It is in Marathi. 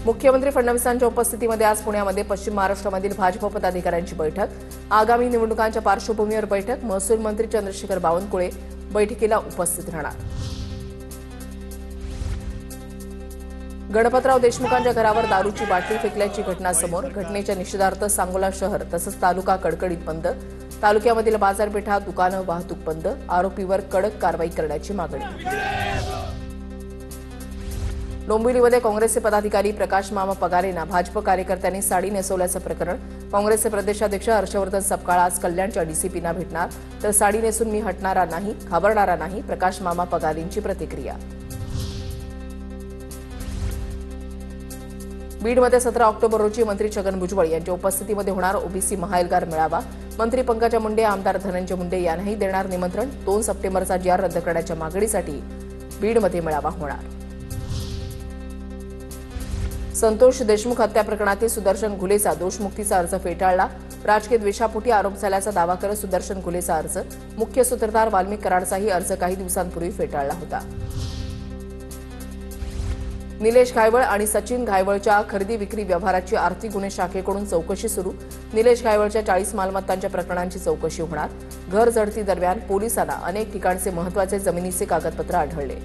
मुख्यमंत्री फडणवीसांच्या उपस्थितीमध्ये आज पुण्यामध्ये पश्चिम महाराष्ट्रामधील भाजप पदाधिकाऱ्यांची बैठक। आगामी निवडणुकांच्या पार्श्वभूमीवर बैठक। महसूल मंत्री चंद्रशेखर बावनकुळे बैठकीला उपस्थित राहणार। गणपतराव देशमुखांच्या घरावर दारूची बाटली फेकल्याची घटना समोर। घटनेच्या निषेधार्थ सांगोला शहर तसंच तालुका कडकडीत बंद। तालुक्यामधील बाजारपेठा, दुकानं, वाहतूक बंद। आरोपीवर कडक कारवाई करण्याची मागणी। डोंबिवलीमध्ये काँग्रेसचे पदाधिकारी प्रकाश मामा पगारेंना भाजप कार्यकर्त्यांनी साडी नेसवल्याचं प्रकरण। काँग्रेसचे प्रदेशाध्यक्ष हर्षवर्धन सपकाळ आज कल्याणच्या डीसीपींना भेटणार, तर साडी नेसून मी हटणारा नाही, घाबरणारा नाही, प्रकाश मामा पगारेंची प्रतिक्रिया। बीडमध्ये 17 ऑक्टोबर रोजी मंत्री छगन भुजबळ यांच्या उपस्थितीमध्ये होणार ओबीसी महाएल्गार मेळावा। मंत्री पंकजा मुंडे, आमदार धनंजय मुंडे यांनाही देणार निमंत्रण। 2 सप्टेंबरचा जी आर रद्द करण्याच्या मागणीसाठी बीडमध्ये मेळावा होणार। संतोष देशमुख हत्या प्रकरणातील सुदर्शन घुलेचा दोषमुक्तीचा अर्ज फेटाळला। राजकीय द्वेषापोटी आरोप झाल्याचा दावा करत सुदर्शन घुलेचा अर्ज, मुख्य सूत्रधार वाल्मिक कराडचाही अर्ज काही दिवसांपूर्वी फेटाळला होता। निलेश घायवळ आणि सचिन घायवळच्या खरेदी विक्री व्यवहाराची आर्थिक गुन्हे शाखेकडून चौकशी सुरू। निलेश घायवळच्या 40 मालमत्तांच्या प्रकरणांची चौकशी होणार। घर झडती दरम्यान पोलिसांना अनेक ठिकाणचे महत्त्वाचे जमिनीचे कागदपत्र आढळले।